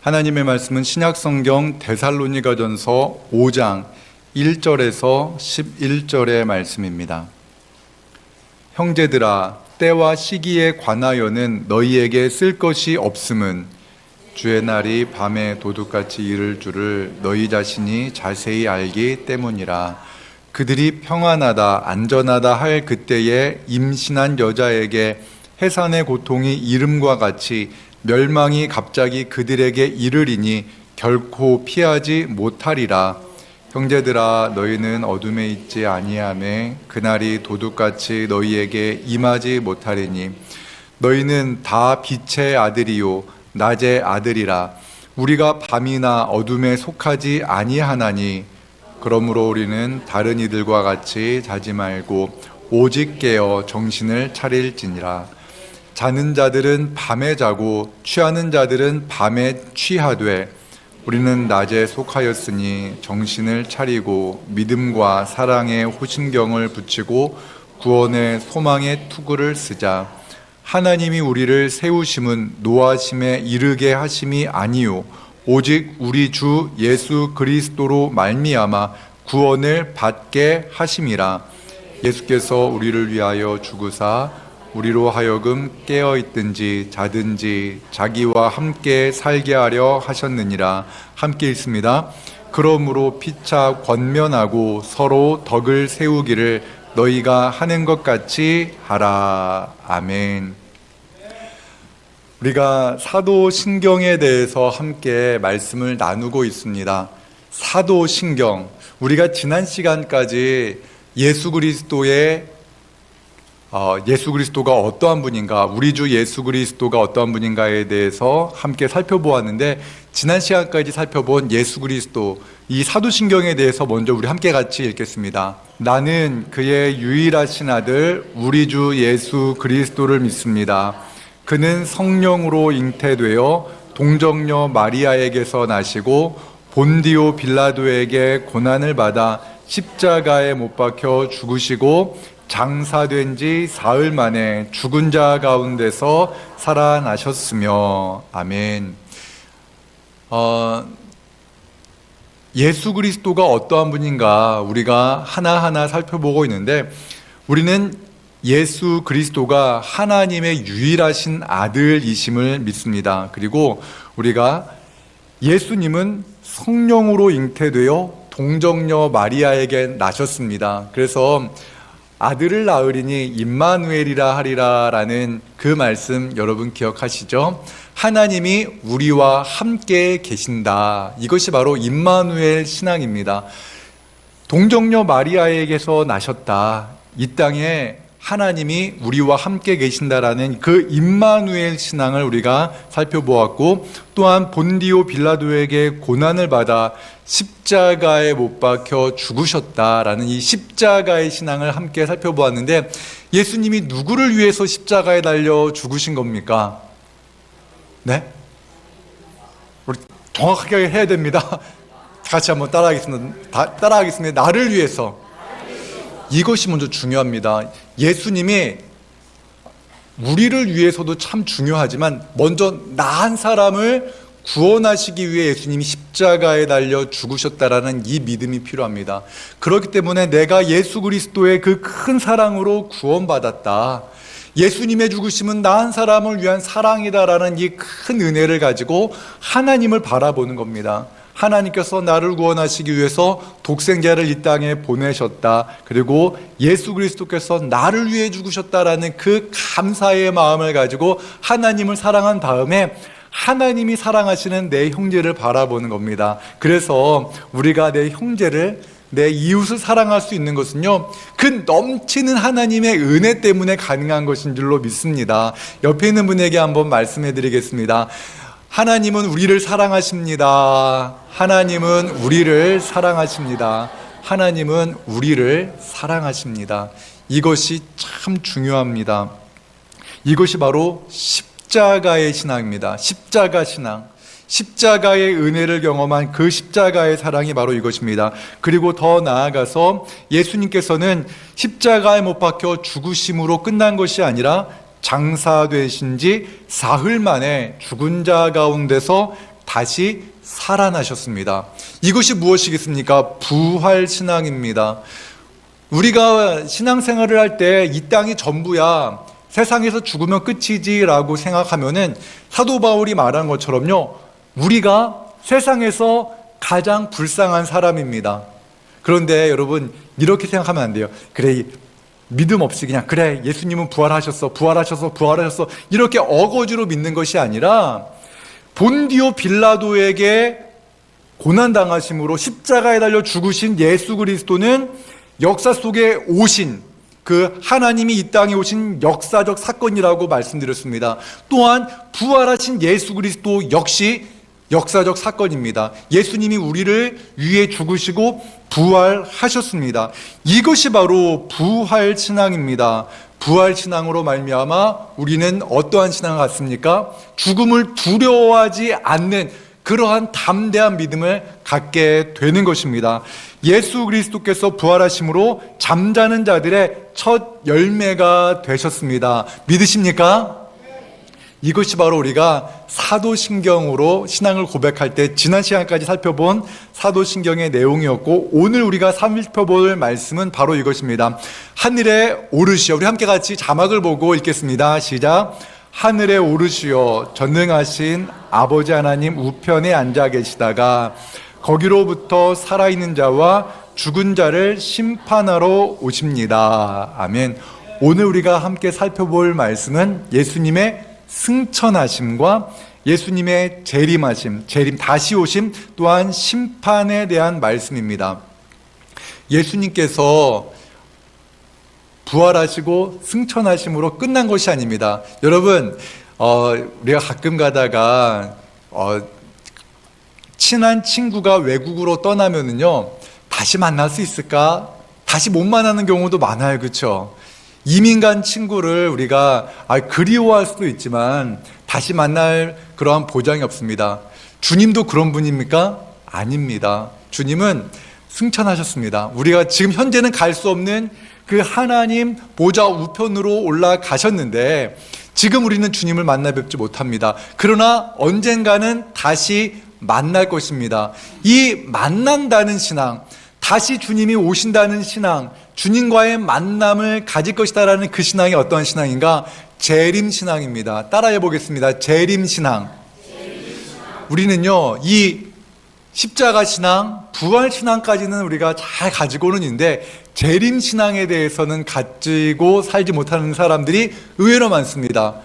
하나님의 말씀은 신약성경 데살로니가전서 5장 1절에서 11절의 말씀입니다. 형제들아, 때와 시기에 관하여는 너희에게 쓸 것이 없음은 주의 날이 밤에 도둑같이 이를 줄을 너희 자신이 자세히 알기 때문이라. 그들이 평안하다 안전하다 할 그때에 임신한 여자에게 해산의 고통이 이름과 같이 멸망이 갑자기 그들에게 이르리니 결코 피하지 못하리라. 형제들아, 너희는 어둠에 있지 아니하매 그날이 도둑같이 너희에게 임하지 못하리니 너희는 다 빛의 아들이요 낮의 아들이라. 우리가 밤이나 어둠에 속하지 아니하나니 그러므로 우리는 다른 이들과 같이 자지 말고 오직 깨어 정신을 차릴지니라. 자는 자들은 밤에 자고 취하는 자들은 밤에 취하되 우리는 낮에 속하였으니 정신을 차리고 믿음과 사랑의 호심경을 붙이고 구원의 소망의 투구를 쓰자. 하나님이 우리를 세우심은 노하심에 이르게 하심이 아니요 오직 우리 주 예수 그리스도로 말미암아 구원을 받게 하심이라. 예수께서 우리를 위하여 죽으사 우리로 하여금 깨어있든지 자든지 자기와 함께 살게 하려 하셨느니라. 함께 읽습니다. 그러므로 피차 권면하고 서로 덕을 세우기를 너희가 하는 것 같이 하라. 아멘. 우리가 사도신경에 대해서 함께 말씀을 나누고 있습니다. 사도신경, 우리가 지난 시간까지 예수 그리스도가 어떠한 분인가, 우리 주 예수 그리스도가 어떠한 분인가에 대해서 함께 살펴보았는데, 지난 시간까지 살펴본 예수 그리스도, 이 사도신경에 대해서 먼저 우리 함께 같이 읽겠습니다. 나는 그의 유일하신 아들 우리 주 예수 그리스도를 믿습니다. 그는 성령으로 잉태되어 동정녀 마리아에게서 나시고 본디오 빌라도에게 고난을 받아 십자가에 못 박혀 죽으시고 장사된 지 사흘 만에 죽은 자 가운데서 살아나셨으며. 아멘. 예수 그리스도가 어떠한 분인가 우리가 하나하나 살펴보고 있는데, 우리는 예수 그리스도가 하나님의 유일하신 아들이심을 믿습니다. 그리고 우리가 예수님은 성령으로 잉태되어 동정녀 마리아에게 나셨습니다. 그래서 아들을 낳으리니 임마누엘이라 하리라라는 그 말씀 여러분 기억하시죠? 하나님이 우리와 함께 계신다. 이것이 바로 임마누엘 신앙입니다. 동정녀 마리아에게서 나셨다. 이 땅에 하나님이 우리와 함께 계신다라는 그 임마누엘 신앙을 우리가 살펴보았고, 또한 본디오 빌라도에게 고난을 받아 십자가에 못 박혀 죽으셨다라는 이 십자가의 신앙을 함께 살펴보았는데, 예수님이 누구를 위해서 십자가에 달려 죽으신 겁니까? 네? 우리 정확하게 해야 됩니다. 같이 한번 따라하겠습니다. 나를 위해서. 이것이 먼저 중요합니다. 예수님이 우리를 위해서도 참 중요하지만 먼저 나 한 사람을 구원하시기 위해 예수님이 십자가에 달려 죽으셨다라는 이 믿음이 필요합니다. 그렇기 때문에 내가 예수 그리스도의 그 큰 사랑으로 구원받았다, 예수님의 죽으심은 나 한 사람을 위한 사랑이다라는 이 큰 은혜를 가지고 하나님을 바라보는 겁니다. 하나님께서 나를 구원하시기 위해서 독생자를 이 땅에 보내셨다. 그리고 예수 그리스도께서 나를 위해 죽으셨다라는 그 감사의 마음을 가지고 하나님을 사랑한 다음에 하나님이 사랑하시는 내 형제를 바라보는 겁니다. 그래서 우리가 내 형제를, 내 이웃을 사랑할 수 있는 것은요, 그 넘치는 하나님의 은혜 때문에 가능한 것인 줄로 믿습니다. 옆에 있는 분에게 한번 말씀해 드리겠습니다. 하나님은 우리를 사랑하십니다. 하나님은 우리를 사랑하십니다. 하나님은 우리를 사랑하십니다. 이것이 참 중요합니다. 이것이 바로 십자가의 신앙입니다. 십자가 신앙. 십자가의 은혜를 경험한 그 십자가의 사랑이 바로 이것입니다. 그리고 더 나아가서 예수님께서는 십자가에 못 박혀 죽으심으로 끝난 것이 아니라 장사되신 지 사흘 만에 죽은 자 가운데서 다시 살아나셨습니다. 이것이 무엇이겠습니까? 부활신앙입니다. 우리가 신앙생활을 할 때 이 땅이 전부야, 세상에서 죽으면 끝이지라고 생각하면은 사도 바울이 말한 것처럼요, 우리가 세상에서 가장 불쌍한 사람입니다. 그런데 여러분, 이렇게 생각하면 안 돼요. 그래, 믿음 없이 그냥 그래, 예수님은 부활하셨어 이렇게 어거지로 믿는 것이 아니라 본디오 빌라도에게 고난당하심으로 십자가에 달려 죽으신 예수 그리스도는 역사 속에 오신 그 하나님이 이 땅에 오신 역사적 사건이라고 말씀드렸습니다. 또한 부활하신 예수 그리스도 역시 역사적 사건입니다. 예수님이 우리를 위해 죽으시고 부활하셨습니다. 이것이 바로 부활신앙입니다. 부활신앙으로 말미암아 우리는 어떠한 신앙을 갖습니까? 죽음을 두려워하지 않는 그러한 담대한 믿음을 갖게 되는 것입니다. 예수 그리스도께서 부활하심으로 잠자는 자들의 첫 열매가 되셨습니다. 믿으십니까? 이것이 바로 우리가 사도신경으로 신앙을 고백할 때 지난 시간까지 살펴본 사도신경의 내용이었고, 오늘 우리가 살펴볼 말씀은 바로 이것입니다. 하늘에 오르시어. 우리 함께 같이 자막을 보고 읽겠습니다. 시작. 하늘에 오르시어 전능하신 아버지 하나님 우편에 앉아 계시다가 거기로부터 살아있는 자와 죽은 자를 심판하러 오십니다. 아멘. 오늘 우리가 함께 살펴볼 말씀은 예수님의 승천하심과 예수님의 재림 다시 오심, 또한 심판에 대한 말씀입니다. 예수님께서 부활하시고 승천하심으로 끝난 것이 아닙니다. 여러분, 우리가 가끔 가다가 친한 친구가 외국으로 떠나면은요, 다시 만날 수 있을까? 다시 못 만나는 경우도 많아요. 그렇죠? 이민 간 친구를 우리가 그리워할 수도 있지만 다시 만날 그러한 보장이 없습니다. 주님도 그런 분입니까? 아닙니다. 주님은 승천하셨습니다. 우리가 지금 현재는 갈 수 없는 그 하나님 보좌 우편으로 올라가셨는데 지금 우리는 주님을 만나 뵙지 못합니다. 그러나 언젠가는 다시 만날 것입니다. 이 만난다는 신앙, 다시 주님이 오신다는 신앙, 주님과의 만남을 가질 것이다라는 그 신앙이 어떤 신앙인가? 재림신앙입니다. 따라해 보겠습니다. 재림신앙. 우리는요, 이 십자가 신앙, 부활 신앙까지는 우리가 잘 가지고는 있는데 재림 신앙에 대해서는 가지고 살지 못하는 사람들이 의외로 많습니다.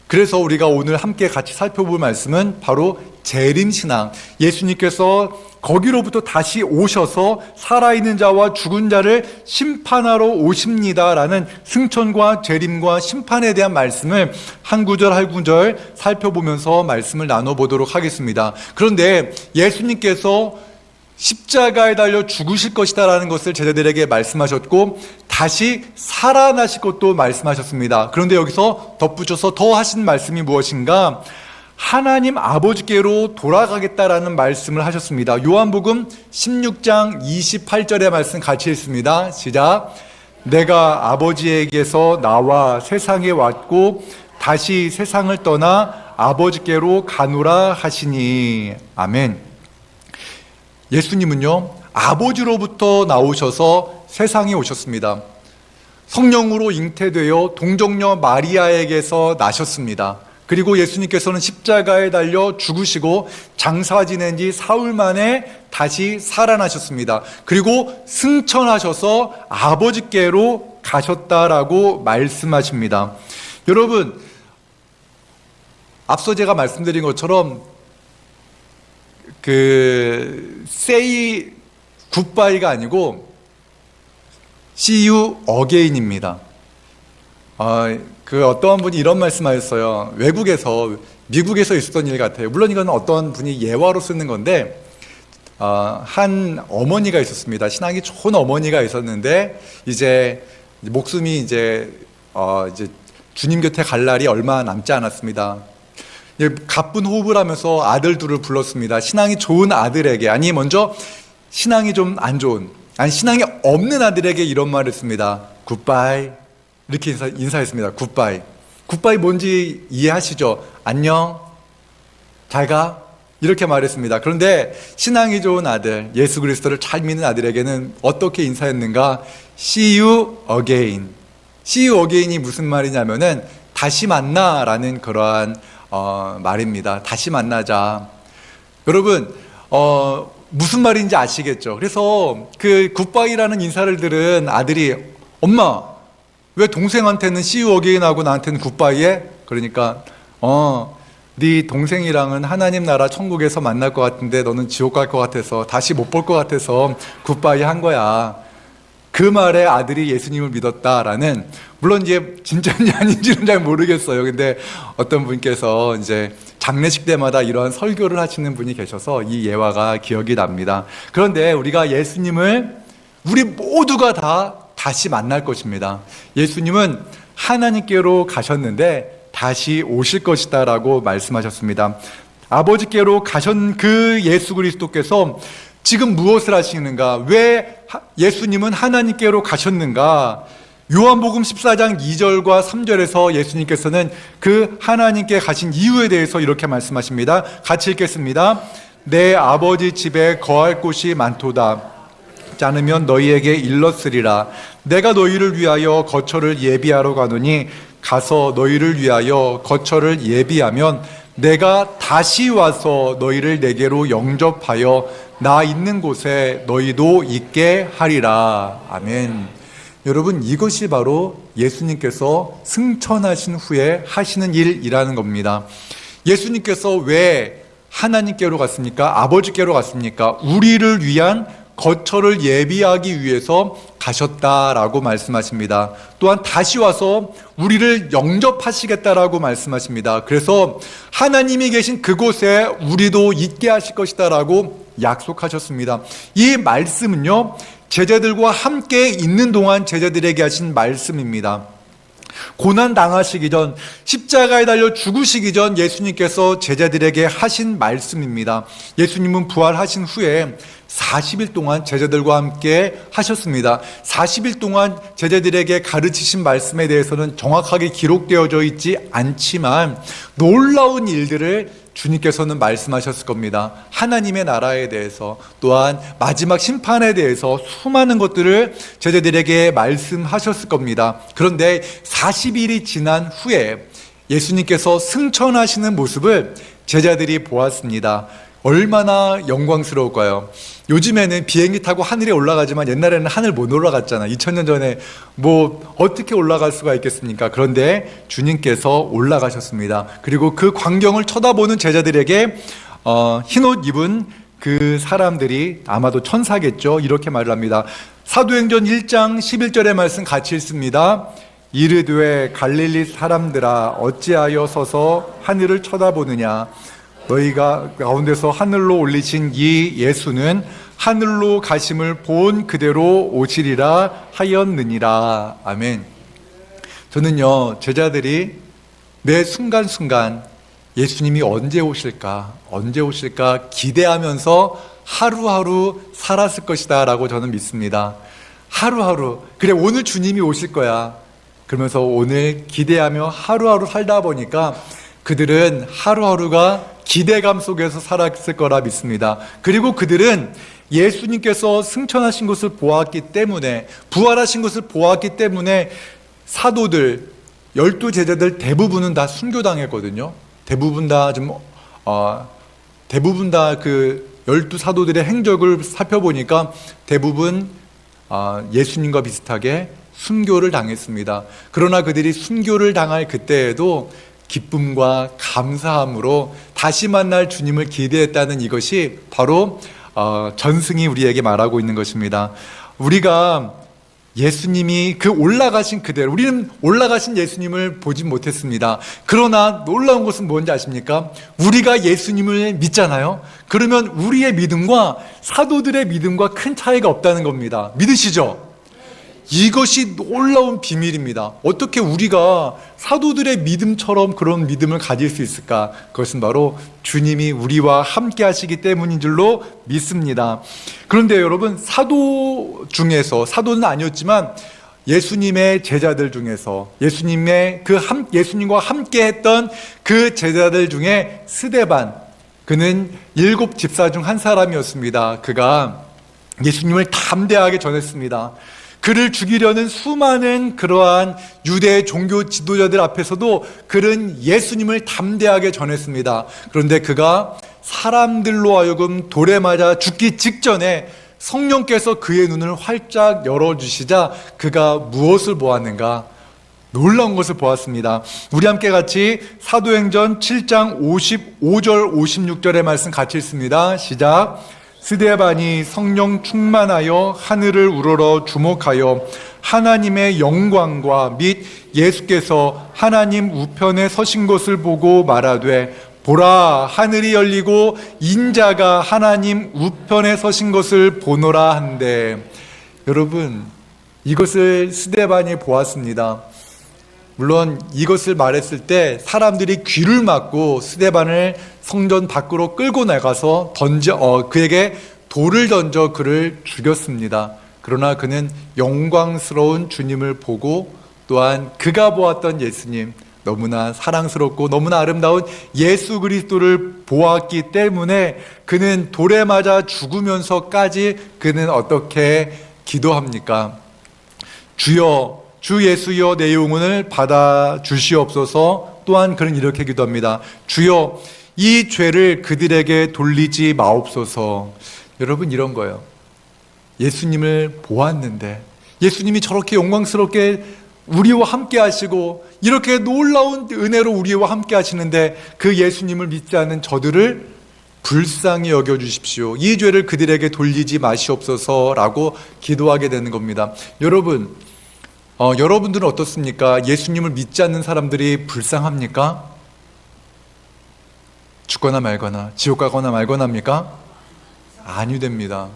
그래서 우리가 오늘 함께 같이 살펴볼 말씀은 바로 재림 신앙. 예수님께서 거기로부터 다시 오셔서 살아있는 자와 죽은 자를 심판하러 오십니다라는 승천과 재림과 심판에 대한 말씀을 한 구절 한 구절 살펴보면서 말씀을 나눠보도록 하겠습니다. 그런데 예수님께서 십자가에 달려 죽으실 것이다라는 것을 제자들에게 말씀하셨고 다시 살아나실 것도 말씀하셨습니다. 그런데 여기서 덧붙여서 더 하신 말씀이 무엇인가? 하나님 아버지께로 돌아가겠다라는 말씀을 하셨습니다. 요한복음 16장 28절의 말씀 같이 읽습니다. 시작. 내가 아버지에게서 나와 세상에 왔고 다시 세상을 떠나 아버지께로 가노라 하시니. 아멘. 예수님은요, 아버지로부터 나오셔서 세상에 오셨습니다. 성령으로 잉태되어 동정녀 마리아에게서 나셨습니다. 그리고 예수님께서는 십자가에 달려 죽으시고 장사 지낸 지 사흘 만에 다시 살아나셨습니다. 그리고 승천하셔서 아버지께로 가셨다라고 말씀하십니다. 여러분, 앞서 제가 말씀드린 것처럼 say goodbye가 아니고 see you again입니다. 어떤 분이 이런 말씀하셨어요. 외국에서, 미국에서 있었던 일 같아요. 물론 이건 어떤 분이 예화로 쓰는 건데, 한 어머니가 있었습니다. 신앙이 좋은 어머니가 있었는데, 이제 목숨이 이제 주님 곁에 갈 날이 얼마 남지 않았습니다. 가쁜 호흡을 하면서 아들 둘을 불렀습니다. 신앙이 좋은 아들에게, 아니 먼저 신앙이 좀 안 좋은, 아니 신앙이 없는 아들에게 이런 말을 했습니다. 굿바이. 이렇게 인사했습니다. 굿바이. 굿바이 뭔지 이해하시죠? 안녕. 잘 가. 이렇게 말했습니다. 그런데 신앙이 좋은 아들, 예수 그리스도를 잘 믿는 아들에게는 어떻게 인사했는가? See you again. See you again이 무슨 말이냐면은 다시 만나라는 그러한 말입니다. 다시 만나자. 여러분, 무슨 말인지 아시겠죠? 그래서 그 굿바이라는 인사를 들은 아들이 엄마, 왜 동생한테는 See you again 하고 나한테는 굿바이해? 그러니까 네 동생이랑은 하나님 나라 천국에서 만날 것 같은데 너는 지옥 갈 것 같아서 다시 못 볼 것 같아서 굿바이 한 거야. 그 말에 아들이 예수님을 믿었다라는, 물론 이제 진짜인지 아닌지는 잘 모르겠어요. 근데 어떤 분께서 이제 장례식 때마다 이러한 설교를 하시는 분이 계셔서 이 예화가 기억이 납니다. 그런데 우리가 예수님을 우리 모두가 다 다시 만날 것입니다. 예수님은 하나님께로 가셨는데 다시 오실 것이다 라고 말씀하셨습니다. 아버지께로 가신 그 예수 그리스도께서 지금 무엇을 하시는가? 왜 예수님은 하나님께로 가셨는가? 요한복음 14장 2절과 3절에서 예수님께서는 그 하나님께 가신 이유에 대해서 이렇게 말씀하십니다. 같이 읽겠습니다. 내 아버지 집에 거할 곳이 많도다. 않으면 너희에게 일렀으리라. 내가 너희를 위하여 거처를 예비하러 가노니 가서 너희를 위하여 거처를 예비하면 내가 다시 와서 너희를 내게로 영접하여 나 있는 곳에 너희도 있게 하리라. 아멘. 여러분, 이것이 바로 예수님께서 승천하신 후에 하시는 일이라는 겁니다. 예수님께서 왜 하나님께로 갔습니까? 아버지께로 갔습니까? 우리를 위한 거처를 예비하기 위해서 가셨다라고 말씀하십니다. 또한 다시 와서 우리를 영접하시겠다라고 말씀하십니다. 그래서 하나님이 계신 그곳에 우리도 있게 하실 것이다라고 약속하셨습니다. 이 말씀은요, 제자들과 함께 있는 동안 제자들에게 하신 말씀입니다. 고난 당하시기 전, 십자가에 달려 죽으시기 전 예수님께서 제자들에게 하신 말씀입니다. 예수님은 부활하신 후에 40일 동안 제자들과 함께 하셨습니다. 40일 동안 제자들에게 가르치신 말씀에 대해서는 정확하게 기록되어져 있지 않지만 놀라운 일들을 주님께서는 말씀하셨을 겁니다. 하나님의 나라에 대해서, 또한 마지막 심판에 대해서 수많은 것들을 제자들에게 말씀하셨을 겁니다. 그런데 40일이 지난 후에 예수님께서 승천하시는 모습을 제자들이 보았습니다. 얼마나 영광스러울까요? 요즘에는 비행기 타고 하늘에 올라가지만 옛날에는 하늘 못 올라갔잖아. 2000년 전에 뭐 어떻게 올라갈 수가 있겠습니까? 그런데 주님께서 올라가셨습니다. 그리고 그 광경을 쳐다보는 제자들에게 흰옷 입은 그 사람들이 아마도 천사겠죠. 이렇게 말을 합니다. 사도행전 1장 11절의 말씀 같이 읽습니다. 이르되 갈릴리 사람들아 어찌하여 서서 하늘을 쳐다보느냐? 너희가 가운데서 하늘로 올리신 이 예수는 하늘로 가심을 본 그대로 오시리라 하였느니라. 아멘. 저는요, 제자들이 매 순간순간 예수님이 언제 오실까 기대하면서 하루하루 살았을 것이다 라고 저는 믿습니다. 하루하루, 그래 오늘 주님이 오실 거야 그러면서 오늘 기대하며 하루하루 살다 보니까 그들은 하루하루가 기대감 속에서 살았을 거라 믿습니다. 그리고 그들은 예수님께서 승천하신 것을 보았기 때문에, 부활하신 것을 보았기 때문에 사도들, 12제자들 대부분은 다 순교당했거든요. 대부분 다 그 12사도들의 행적을 살펴보니까 대부분 예수님과 비슷하게 순교를 당했습니다. 그러나 그들이 순교를 당할 그때에도 기쁨과 감사함으로 다시 만날 주님을 기대했다는 이것이 바로 전승이 우리에게 말하고 있는 것입니다. 우리가 예수님이 그 올라가신 그대로, 우리는 올라가신 예수님을 보지 못했습니다. 그러나 놀라운 것은 뭔지 아십니까? 우리가 예수님을 믿잖아요. 그러면 우리의 믿음과 사도들의 믿음과 큰 차이가 없다는 겁니다. 믿으시죠? 이것이 놀라운 비밀입니다. 어떻게 우리가 사도들의 믿음처럼 그런 믿음을 가질 수 있을까? 그것은 바로 주님이 우리와 함께 하시기 때문인 줄로 믿습니다. 그런데 여러분, 사도 중에서, 사도는 아니었지만 예수님의 제자들 중에서, 예수님과 함께 했던 그 제자들 중에 스데반, 그는 7 집사 중 한 사람이었습니다. 그가 예수님을 담대하게 전했습니다. 그를 죽이려는 수많은 그러한 유대 종교 지도자들 앞에서도 그는 예수님을 담대하게 전했습니다. 그런데 그가 사람들로 하여금 돌에 맞아 죽기 직전에 성령께서 그의 눈을 활짝 열어주시자 그가 무엇을 보았는가? 놀라운 것을 보았습니다. 우리 함께 같이 사도행전 7장 55절 56절의 말씀 같이 읽습니다. 시작. 스데반이 성령 충만하여 하늘을 우러러 주목하여 하나님의 영광과 및 예수께서 하나님 우편에 서신 것을 보고 말하되 보라 하늘이 열리고 인자가 하나님 우편에 서신 것을 보노라 한데, 여러분 이것을 스데반이 보았습니다. 물론 이것을 말했을 때 사람들이 귀를 막고 스데반을 성전 밖으로 끌고 나가서 그에게 돌을 던져 그를 죽였습니다. 그러나 그는 영광스러운 주님을 보고 또한 그가 보았던 예수님, 너무나 사랑스럽고 너무나 아름다운 예수 그리스도를 보았기 때문에 그는 돌에 맞아 죽으면서까지 그는 어떻게 기도합니까? 주여 주 예수여 내 영혼을 받아 주시옵소서. 또한 그는 이렇게 기도합니다. 주여 이 죄를 그들에게 돌리지 마옵소서. 여러분 이런 거예요. 예수님을 보았는데 예수님이 저렇게 영광스럽게 우리와 함께 하시고 이렇게 놀라운 은혜로 우리와 함께 하시는데 그 예수님을 믿지 않는 저들을 불쌍히 여겨주십시오. 이 죄를 그들에게 돌리지 마시옵소서라고 기도하게 되는 겁니다. 여러분들은 어떻습니까? 예수님을 믿지 않는 사람들이 불쌍합니까? 죽거나 말거나 지옥 가거나 말거나 합니까? 아니 됩니다.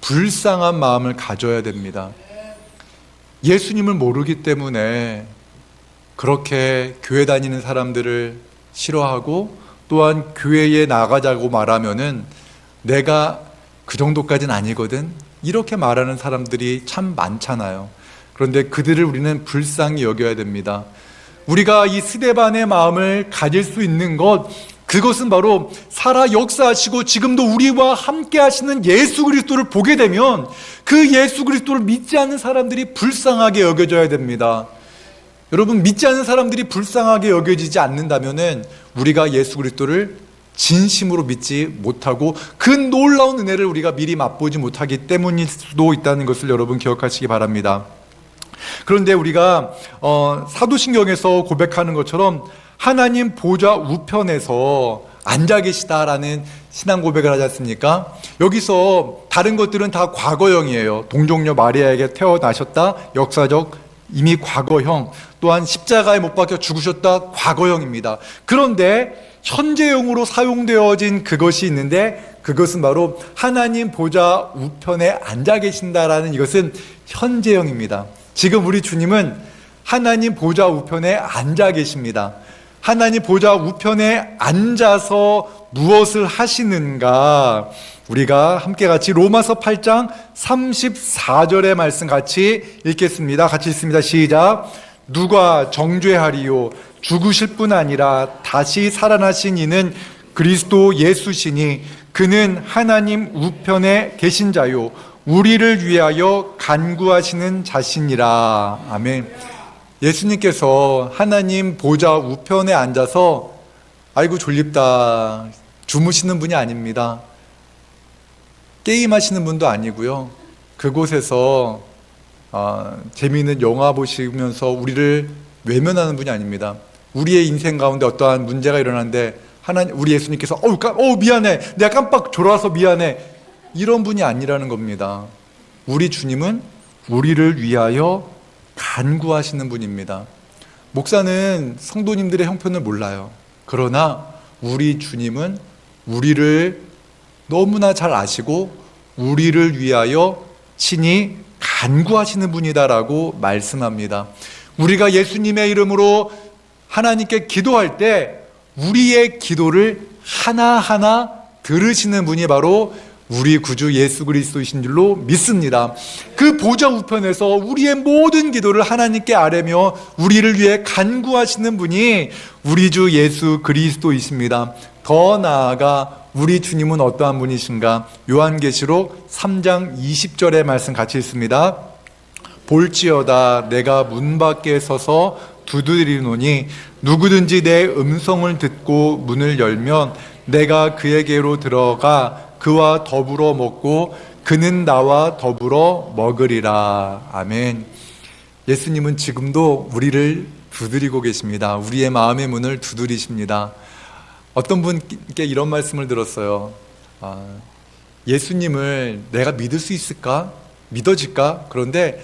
불쌍한 마음을 가져야 됩니다. 예수님을 모르기 때문에 그렇게 교회 다니는 사람들을 싫어하고 또한 교회에 나가자고 말하면은 내가 그 정도까지는 아니거든 이렇게 말하는 사람들이 참 많잖아요. 그런데 그들을 우리는 불쌍히 여겨야 됩니다. 우리가 이 스데반의 마음을 가질 수 있는 것, 그것은 바로 살아 역사하시고 지금도 우리와 함께 하시는 예수 그리스도를 보게 되면 그 예수 그리스도를 믿지 않는 사람들이 불쌍하게 여겨져야 됩니다. 여러분 믿지 않는 사람들이 불쌍하게 여겨지지 않는다면 우리가 예수 그리스도를 진심으로 믿지 못하고 그 놀라운 은혜를 우리가 미리 맛보지 못하기 때문일 수도 있다는 것을 여러분 기억하시기 바랍니다. 그런데 우리가 사도신경에서 고백하는 것처럼 하나님 보좌 우편에서 앉아 계시다라는 신앙 고백을 하지 않습니까? 여기서 다른 것들은 다 과거형이에요. 동정녀 마리아에게 태어나셨다, 역사적 이미 과거형. 또한 십자가에 못 박혀 죽으셨다, 과거형입니다. 그런데 현재형으로 사용되어진 그것이 있는데 그것은 바로 하나님 보좌 우편에 앉아 계신다라는 이것은 현재형입니다. 지금 우리 주님은 하나님 보좌 우편에 앉아 계십니다. 하나님 보좌 우편에 앉아서 무엇을 하시는가? 우리가 함께 같이 로마서 8장 34절의 말씀 같이 읽겠습니다. 같이 읽습니다. 시작. 누가 정죄하리요? 죽으실 뿐 아니라 다시 살아나신 이는 그리스도 예수시니 그는 하나님 우편에 계신 자요 우리를 위하여 간구하시는 자신이라. 아멘. 예수님께서 하나님 보좌 우편에 앉아서 아이고 졸립다 주무시는 분이 아닙니다. 게임하시는 분도 아니고요. 그곳에서 재미있는 영화 보시면서 우리를 외면하는 분이 아닙니다. 우리의 인생 가운데 어떠한 문제가 일어나는데 우리 예수님께서 미안해 내가 깜빡 졸아서 미안해 이런 분이 아니라는 겁니다. 우리 주님은 우리를 위하여 간구하시는 분입니다. 목사는 성도님들의 형편을 몰라요. 그러나 우리 주님은 우리를 너무나 잘 아시고 우리를 위하여 친히 간구하시는 분이다라고 말씀합니다. 우리가 예수님의 이름으로 하나님께 기도할 때 우리의 기도를 하나하나 들으시는 분이 바로 우리 구주 예수 그리스도이신 줄로 믿습니다. 그 보좌 우편에서 우리의 모든 기도를 하나님께 아뢰며 우리를 위해 간구하시는 분이 우리 주 예수 그리스도이십니다. 더 나아가 우리 주님은 어떠한 분이신가? 요한계시록 3장 20절의 말씀 같이 읽습니다. 볼지어다 내가 문 밖에 서서 두드리노니 누구든지 내 음성을 듣고 문을 열면 내가 그에게로 들어가 그와 더불어 먹고 그는 나와 더불어 먹으리라. 아멘. 예수님은 지금도 우리를 두드리고 계십니다. 우리의 마음의 문을 두드리십니다. 어떤 분께 이런 말씀을 들었어요. 예수님을 내가 믿을 수 있을까? 믿어질까? 그런데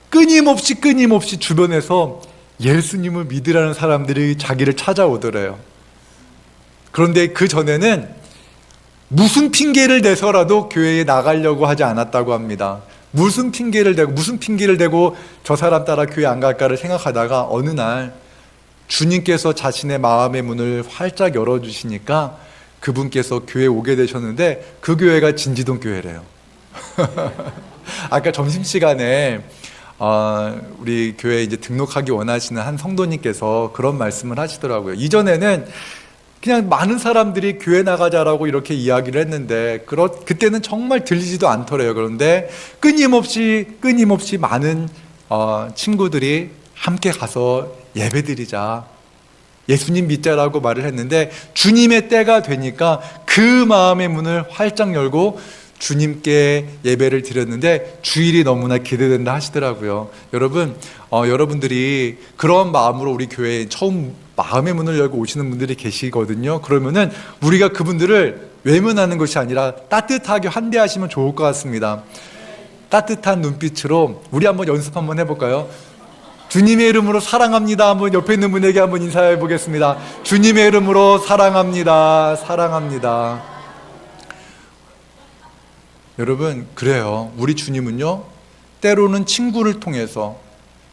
끊임없이 주변에서 예수님을 믿으라는 사람들이 자기를 찾아오더래요. 그런데 그 전에는 무슨 핑계를 대서라도 교회에 나가려고 하지 않았다고 합니다. 무슨 핑계를 대고 저 사람 따라 교회 안 갈까를 생각하다가 어느 날 주님께서 자신의 마음의 문을 활짝 열어주시니까 그분께서 교회에 오게 되셨는데 그 교회가 진지동 교회래요. 아까 점심시간에 우리 교회에 이제 등록하기 원하시는 한 성도님께서 그런 말씀을 하시더라고요. 이전에는 그냥 많은 사람들이 교회 나가자라고 이렇게 이야기를 했는데 그때는 정말 들리지도 않더래요. 그런데 끊임없이 많은 친구들이 함께 가서 예배드리자, 예수님 믿자라고 말을 했는데 주님의 때가 되니까 그 마음의 문을 활짝 열고 주님께 예배를 드렸는데 주일이 너무나 기대된다 하시더라고요. 여러분, 여러분들이 그런 마음으로 우리 교회에 처음 마음의 문을 열고 오시는 분들이 계시거든요. 그러면은 우리가 그분들을 외면하는 것이 아니라 따뜻하게 환대하시면 좋을 것 같습니다. 따뜻한 눈빛으로 우리 한번 연습 한번 해볼까요? 주님의 이름으로 사랑합니다. 한번 옆에 있는 분에게 한번 인사해 보겠습니다. 주님의 이름으로 사랑합니다. 사랑합니다. 여러분, 그래요. 우리 주님은요, 때로는 친구를 통해서,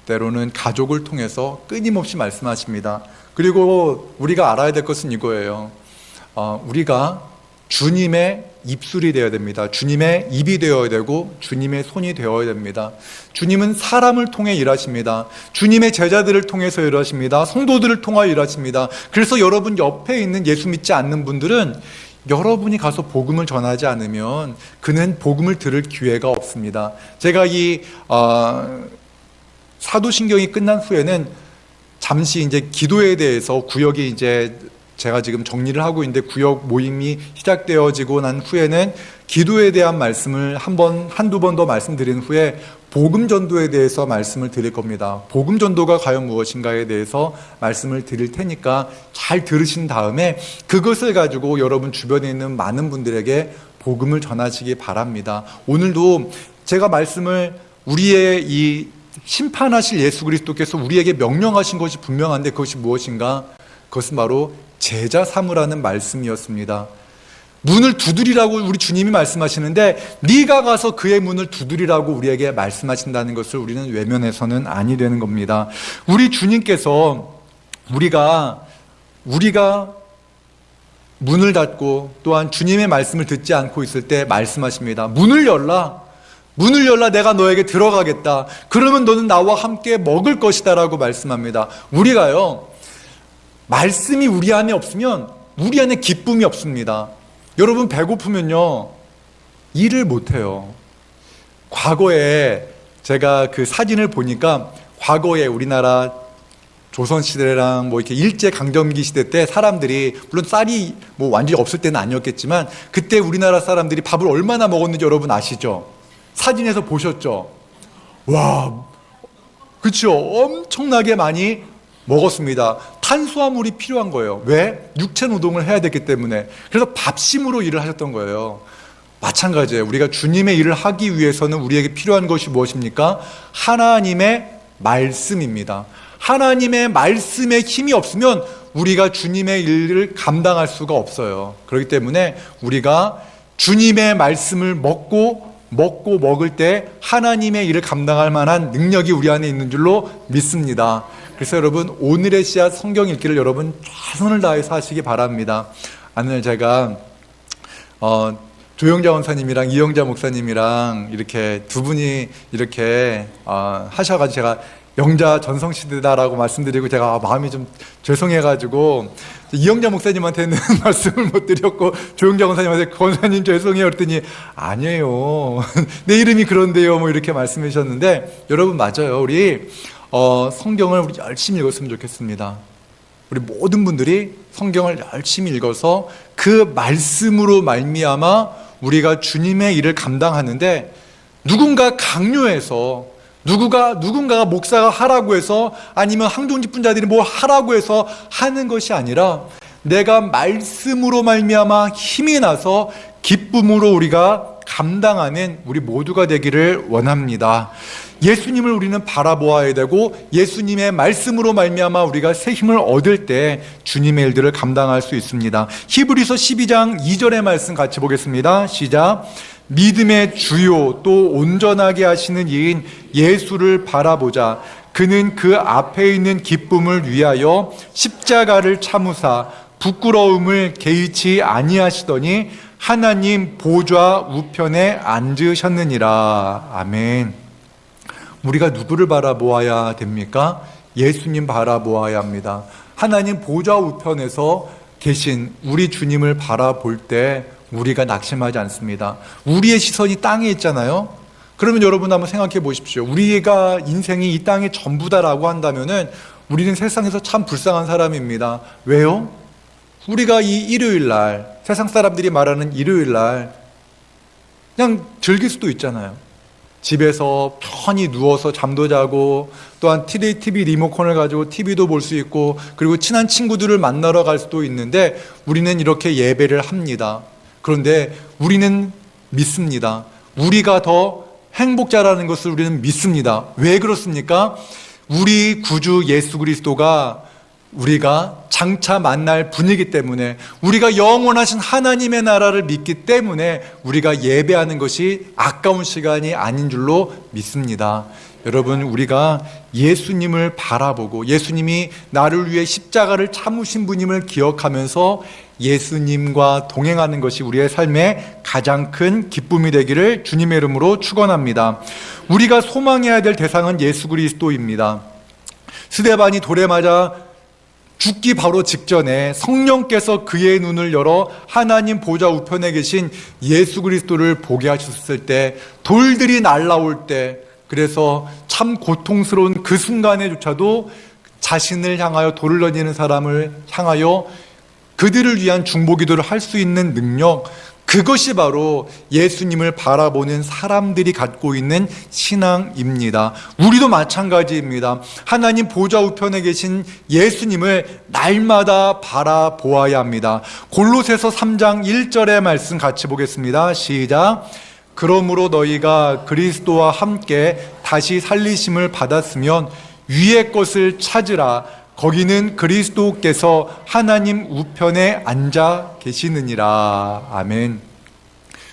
때로는 가족을 통해서 끊임없이 말씀하십니다. 그리고 우리가 알아야 될 것은 이거예요. 우리가 주님의 입술이 되어야 됩니다. 주님의 입이 되어야 되고 주님의 손이 되어야 됩니다. 주님은 사람을 통해 일하십니다. 주님의 제자들을 통해서 일하십니다. 성도들을 통하여 일하십니다. 그래서 여러분 옆에 있는 예수 믿지 않는 분들은 여러분이 가서 복음을 전하지 않으면 그는 복음을 들을 기회가 없습니다. 제가 이 사도신경이 끝난 후에는 잠시 이제 기도에 대해서 구역이 이제 제가 지금 정리를 하고 있는데 구역 모임이 시작되어지고 난 후에는 기도에 대한 말씀을 한두 번 더 말씀드린 후에 복음 전도에 대해서 말씀을 드릴 겁니다. 복음 전도가 과연 무엇인가에 대해서 말씀을 드릴 테니까 잘 들으신 다음에 그것을 가지고 여러분 주변에 있는 많은 분들에게 복음을 전하시기 바랍니다. 오늘도 제가 말씀을 우리의 이 심판하실 예수 그리스도께서 우리에게 명령하신 것이 분명한데 그것이 무엇인가? 그것은 바로 제자 삼으라는 말씀이었습니다. 문을 두드리라고 우리 주님이 말씀하시는데 네가 가서 그의 문을 두드리라고 우리에게 말씀하신다는 것을 우리는 외면해서는 아니 되는 겁니다. 우리 주님께서 우리가 문을 닫고 또한 주님의 말씀을 듣지 않고 있을 때 말씀하십니다. 문을 열라 내가 너에게 들어가겠다. 그러면 너는 나와 함께 먹을 것이다 라고 말씀합니다. 우리가요, 말씀이 우리 안에 없으면 우리 안에 기쁨이 없습니다. 여러분 배고프면요 일을 못해요. 과거에 제가 그 사진을 보니까 과거에 우리나라 조선시대랑 뭐 이렇게 일제강점기 시대 때 사람들이 물론 쌀이 뭐 완전히 없을 때는 아니었겠지만 그때 우리나라 사람들이 밥을 얼마나 먹었는지 여러분 아시죠? 사진에서 보셨죠? 와, 그렇죠? 엄청나게 많이 먹었습니다. 탄수화물이 필요한 거예요. 왜? 육체 노동을 해야 됐기 때문에. 그래서 밥심으로 일을 하셨던 거예요. 마찬가지예요. 우리가 주님의 일을 하기 위해서는 우리에게 필요한 것이 무엇입니까? 하나님의 말씀입니다. 하나님의 말씀에 힘이 없으면 우리가 주님의 일을 감당할 수가 없어요. 그렇기 때문에 우리가 주님의 말씀을 먹을 때 하나님의 일을 감당할 만한 능력이 우리 안에 있는 줄로 믿습니다. 그래서 여러분 오늘의 씨앗 성경 읽기를 여러분 최선을 다해서 하시기 바랍니다. 오늘 제가 조영자 원사님이랑 이영자 목사님이랑 이렇게 두 분이 이렇게 하셔가지고 제가 영자 전성시대다라고 말씀드리고 제가 마음이 좀 죄송해가지고 이영자 목사님한테는 말씀을 못 드렸고 조영자 권사님한테 권사님 죄송해요 그랬더니 아니에요 내 이름이 그런데요 뭐 이렇게 말씀해 주셨는데 여러분 맞아요. 우리 성경을 우리 열심히 읽었으면 좋겠습니다. 우리 모든 분들이 성경을 열심히 읽어서 그 말씀으로 말미암아 우리가 주님의 일을 감당하는데 누군가 강요해서 누군가가 목사가 하라고 해서 아니면 항동직분자들이 뭐 하라고 해서 하는 것이 아니라 내가 말씀으로 말미암아 힘이 나서 기쁨으로 우리가 감당하는 우리 모두가 되기를 원합니다. 예수님을 우리는 바라보아야 되고 예수님의 말씀으로 말미암아 우리가 새 힘을 얻을 때 주님의 일들을 감당할 수 있습니다. 히브리서 12장 2절의 말씀 같이 보겠습니다. 시작. 믿음의 주요 또 온전하게 하시는 이인 예수를 바라보자. 그는 그 앞에 있는 기쁨을 위하여 십자가를 참으사 부끄러움을 개의치 아니하시더니 하나님 보좌 우편에 앉으셨느니라. 아멘. 우리가 누구를 바라보아야 됩니까? 예수님 바라보아야 합니다. 하나님 보좌 우편에서 계신 우리 주님을 바라볼 때 우리가 낙심하지 않습니다. 우리의 시선이 땅에 있잖아요. 그러면 여러분 한번 생각해 보십시오. 우리가 인생이 이 땅의 전부다라고 한다면은 우리는 세상에서 참 불쌍한 사람입니다. 왜요? 우리가 이 일요일 날, 세상 사람들이 말하는 일요일 날 그냥 즐길 수도 있잖아요. 집에서 편히 누워서 잠도 자고 또한 TV 리모컨을 가지고 TV도 볼 수 있고 그리고 친한 친구들을 만나러 갈 수도 있는데 우리는 이렇게 예배를 합니다. 그런데 우리는 믿습니다. 우리가 더 행복자라는 것을 우리는 믿습니다. 왜 그렇습니까? 우리 구주 예수 그리스도가 우리가 장차 만날 분이기 때문에 우리가 영원하신 하나님의 나라를 믿기 때문에 우리가 예배하는 것이 아까운 시간이 아닌 줄로 믿습니다. 여러분 우리가 예수님을 바라보고 예수님이 나를 위해 십자가를 참으신 분임을 기억하면서 예수님과 동행하는 것이 우리의 삶의 가장 큰 기쁨이 되기를 주님의 이름으로 축원합니다. 우리가 소망해야 될 대상은 예수 그리스도입니다. 스데반이 돌에 맞아 죽기 바로 직전에 성령께서 그의 눈을 열어 하나님 보좌 우편에 계신 예수 그리스도를 보게 하셨을 때 돌들이 날아올 때 그래서 참 고통스러운 그 순간에조차도 자신을 향하여 돌을 던지는 사람을 향하여 그들을 위한 중보기도를 할 수 있는 능력, 그것이 바로 예수님을 바라보는 사람들이 갖고 있는 신앙입니다. 우리도 마찬가지입니다. 하나님 보좌 우편에 계신 예수님을 날마다 바라보아야 합니다. 골로새서 3장 1절의 말씀 같이 보겠습니다. 시작. 그러므로 너희가 그리스도와 함께 다시 살리심을 받았으면 위의 것을 찾으라. 거기는 그리스도께서 하나님 우편에 앉아 계시느니라. 아멘.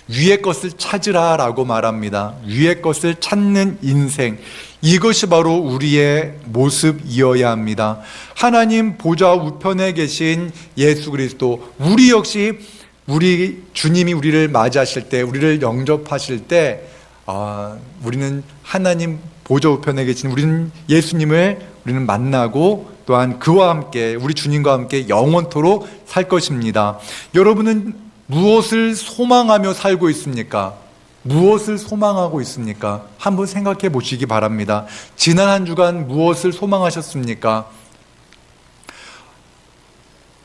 위의 것을 찾으라 라고 말합니다. 위의 것을 찾는 인생, 이것이 바로 우리의 모습이어야 합니다. 하나님 보좌 우편에 계신 예수 그리스도, 우리 역시 우리 주님이 우리를 맞이하실 때, 우리를 영접하실 때 우리는 하나님 보좌 우편에 계신 우리는 예수님을 우리는 만나고 또한 그와 함께 우리 주님과 함께 영원토록 살 것입니다. 여러분은 무엇을 소망하며 살고 있습니까? 무엇을 소망하고 있습니까? 한번 생각해 보시기 바랍니다. 지난 한 주간 무엇을 소망하셨습니까?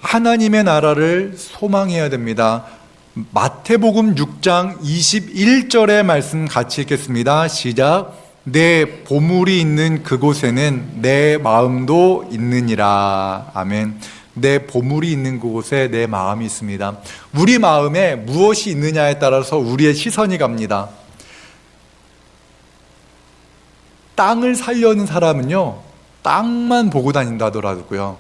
하나님의 나라를 소망해야 됩니다. 마태복음 6장 21절의 말씀 같이 읽겠습니다. 시작. 내 보물이 있는 그곳에는 내 마음도 있느니라. 아멘. 내 보물이 있는 그곳에 내 마음이 있습니다. 우리 마음에 무엇이 있느냐에 따라서 우리의 시선이 갑니다. 땅을 살려는 사람은요, 땅만 보고 다닌다더라고요.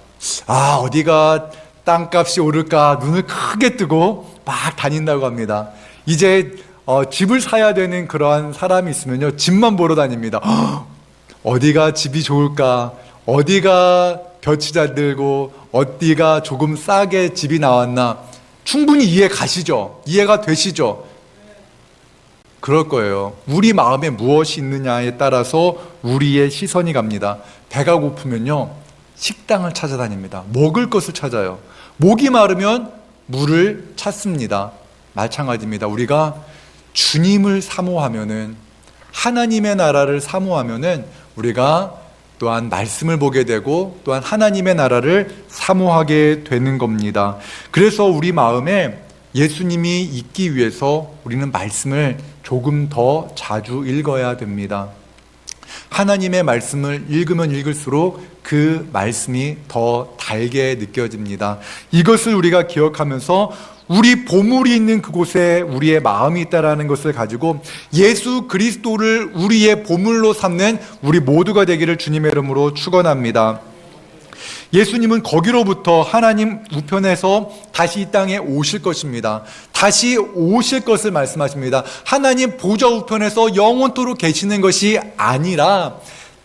어디가 땅값이 오를까 눈을 크게 뜨고 막 다닌다고 합니다. 이제 집을 사야 되는 그러한 사람이 있으면요, 집만 보러 다닙니다. 어디가 집이 좋을까? 어디가 볕이 잘 들고 어디가 조금 싸게 집이 나왔나? 충분히 이해 가시죠? 이해가 되시죠? 그럴 거예요. 우리 마음에 무엇이 있느냐에 따라서 우리의 시선이 갑니다. 배가 고프면요, 식당을 찾아다닙니다. 먹을 것을 찾아요. 목이 마르면 물을 찾습니다. 마찬가지입니다. 우리가 주님을 사모하면은, 하나님의 나라를 사모하면은 우리가 또한 말씀을 보게 되고 또한 하나님의 나라를 사모하게 되는 겁니다. 그래서 우리 마음에 예수님이 있기 위해서 우리는 말씀을 조금 더 자주 읽어야 됩니다. 하나님의 말씀을 읽으면 읽을수록 그 말씀이 더 달게 느껴집니다. 이것을 우리가 기억하면서 우리 보물이 있는 그곳에 우리의 마음이 있다는 것을 가지고 예수 그리스도를 우리의 보물로 삼는 우리 모두가 되기를 주님의 이름으로 축원합니다. 예수님은 거기로부터 하나님 우편에서 다시 이 땅에 오실 것입니다. 다시 오실 것을 말씀하십니다. 하나님 보좌 우편에서 영원토록 계시는 것이 아니라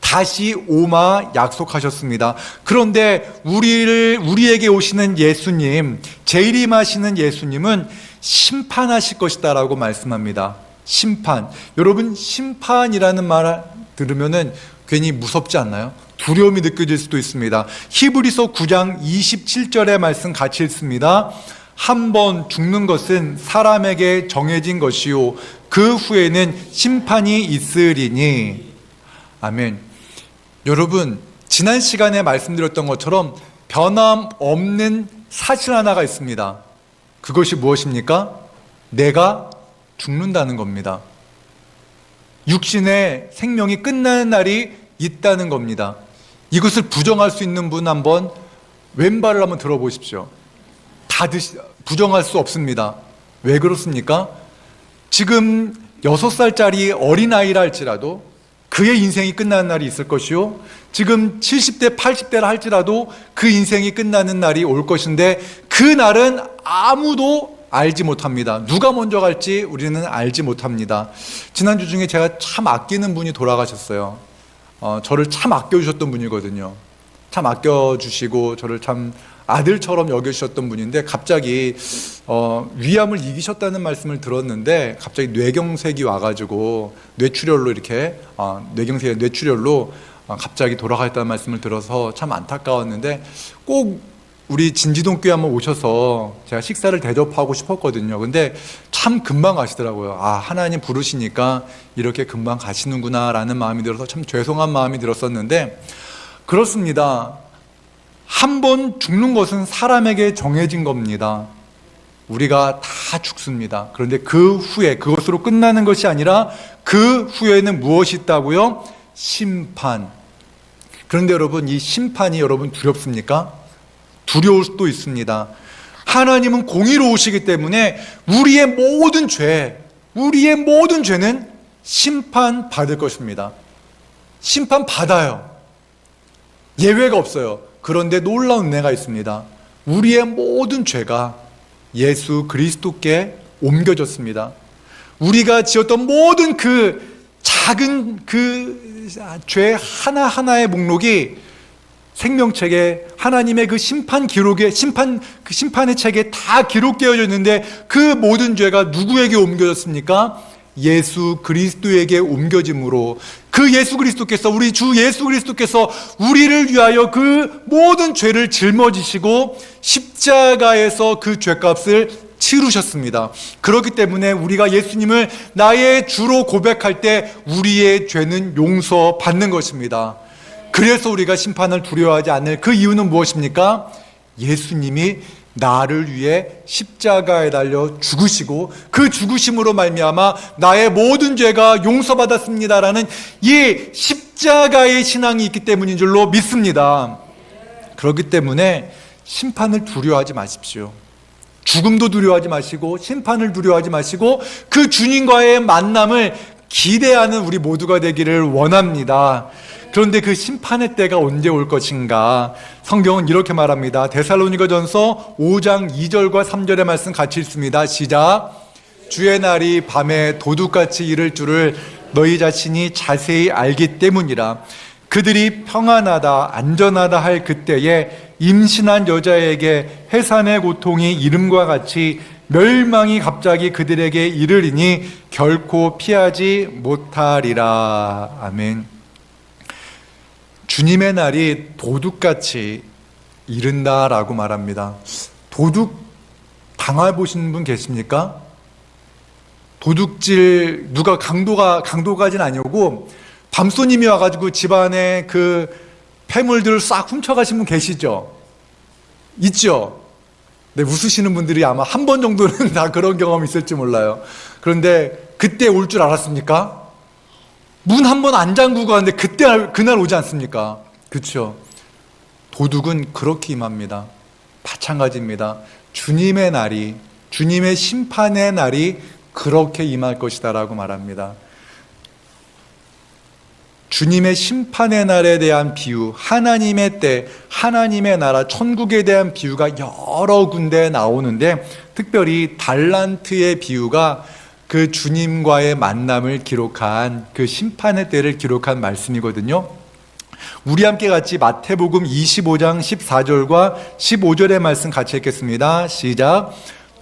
다시 오마 약속하셨습니다. 그런데 우리에게 오시는 예수님, 재림하시는 예수님은 심판하실 것이다라고 말씀합니다. 심판. 여러분, 심판이라는 말 들으면은 괜히 무섭지 않나요? 두려움이 느껴질 수도 있습니다. 히브리서 9장 27절의 말씀 같이 읽습니다. 한 번 죽는 것은 사람에게 정해진 것이요 그 후에는 심판이 있으리니. 아멘. 여러분, 지난 시간에 말씀드렸던 것처럼 변함없는 사실 하나가 있습니다. 그것이 무엇입니까? 내가 죽는다는 겁니다. 육신의 생명이 끝나는 날이 있다는 겁니다. 이것을 부정할 수 있는 분 한번 왼발을 한번 들어보십시오. 부정할 수 없습니다. 왜 그렇습니까? 지금 6살짜리 어린아이라 할지라도 그의 인생이 끝나는 날이 있을 것이요, 지금 70대 80대라 할지라도 그 인생이 끝나는 날이 올 것인데 그 날은 아무도 알지 못합니다. 누가 먼저 갈지 우리는 알지 못합니다. 지난주 중에 제가 참 아끼는 분이 돌아가셨어요. 저를 참 아껴주셨던 분이거든요. 참 아껴주시고 저를 참 아들처럼 여겨주셨던 분인데 갑자기 위암을 이기셨다는 말씀을 들었는데 갑자기 뇌경색이 와가지고 뇌출혈로 이렇게 뇌출혈로 갑자기 돌아가셨다는 말씀을 들어서 참 안타까웠는데 꼭 우리 진지동 교회 한번 오셔서 제가 식사를 대접하고 싶었거든요. 근데 참 금방 가시더라고요. 아, 하나님 부르시니까 이렇게 금방 가시는구나 라는 마음이 들어서 참 죄송한 마음이 들었었는데, 그렇습니다. 한 번 죽는 것은 사람에게 정해진 겁니다. 우리가 다 죽습니다. 그런데 그 후에 그것으로 끝나는 것이 아니라 그 후에는 무엇이 있다고요? 심판. 그런데 여러분, 이 심판이 여러분 두렵습니까? 두려울 수도 있습니다. 하나님은 공의로우시기 때문에 우리의 모든 죄는 심판받을 것입니다. 심판받아요. 예외가 없어요. 그런데 놀라운 은혜가 있습니다. 우리의 모든 죄가 예수 그리스도께 옮겨졌습니다. 우리가 지었던 모든 그 작은 그 죄 하나하나의 목록이 생명책에, 하나님의 그 심판의 책에 다 기록되어져 있는데 그 모든 죄가 누구에게 옮겨졌습니까? 예수 그리스도에게 옮겨짐으로, 그 예수 그리스도께서, 우리 주 예수 그리스도께서 우리를 위하여 그 모든 죄를 짊어지시고 십자가에서 그 죄값을 치르셨습니다. 그렇기 때문에 우리가 예수님을 나의 주로 고백할 때 우리의 죄는 용서받는 것입니다. 그래서 우리가 심판을 두려워하지 않을 그 이유는 무엇입니까? 예수님이 나를 위해 십자가에 달려 죽으시고 그 죽으심으로 말미암아 나의 모든 죄가 용서받았습니다라는 이 십자가의 신앙이 있기 때문인 줄로 믿습니다. 그렇기 때문에 심판을 두려워하지 마십시오. 죽음도 두려워하지 마시고 심판을 두려워하지 마시고 그 주님과의 만남을 기대하는 우리 모두가 되기를 원합니다. 그런데 그 심판의 때가 언제 올 것인가? 성경은 이렇게 말합니다. 데살로니가전서 5장 2절과 3절의 말씀 같이 읽습니다. 시작. 주의 날이 밤에 도둑같이 이를 줄을 너희 자신이 자세히 알기 때문이라. 그들이 평안하다 안전하다 할 그때에 임신한 여자에게 해산의 고통이 이름과 같이 멸망이 갑자기 그들에게 이르리니 결코 피하지 못하리라. 아멘. 주님의 날이 도둑같이 이른다라고 말합니다. 도둑 당해보신 분 계십니까? 도둑질, 누가 강도가진 아니오고 밤손님이 와가지고 집안에 그 폐물들을 싹 훔쳐가신 분 계시죠? 있죠? 네, 웃으시는 분들이 아마 한 번 정도는 다 그런 경험이 있을지 몰라요. 그런데 그때 올 줄 알았습니까? 문 한 번 안 잠그고 가는데 그날 오지 않습니까? 그렇죠? 도둑은 그렇게 임합니다. 마찬가지입니다. 주님의 날이, 주님의 심판의 날이 그렇게 임할 것이다라고 말합니다. 주님의 심판의 날에 대한 비유, 하나님의 때, 하나님의 나라, 천국에 대한 비유가 여러 군데 나오는데, 특별히 달란트의 비유가 그 주님과의 만남을 기록한, 그 심판의 때를 기록한 말씀이거든요. 우리 함께 같이 마태복음 25장 14절과 15절의 말씀 같이 읽겠습니다. 시작.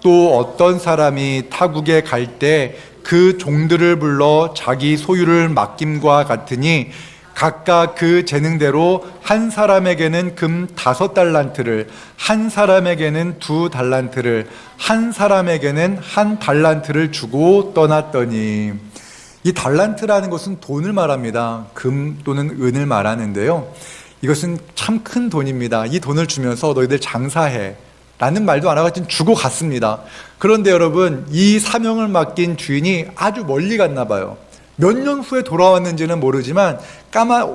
또 어떤 사람이 타국에 갈 때 그 종들을 불러 자기 소유를 맡김과 같으니 각각 그 재능대로 한 사람에게는 금 5달란트를, 한 사람에게는 2달란트를, 한 사람에게는 1달란트를 주고 떠났더니. 이 달란트라는 것은 돈을 말합니다. 금 또는 은을 말하는데요. 이것은 참 큰 돈입니다. 이 돈을 주면서 너희들 장사해 라는 말도 안 하고 주고 갔습니다. 그런데 여러분, 이 사명을 맡긴 주인이 아주 멀리 갔나 봐요. 몇 년 후에 돌아왔는지는 모르지만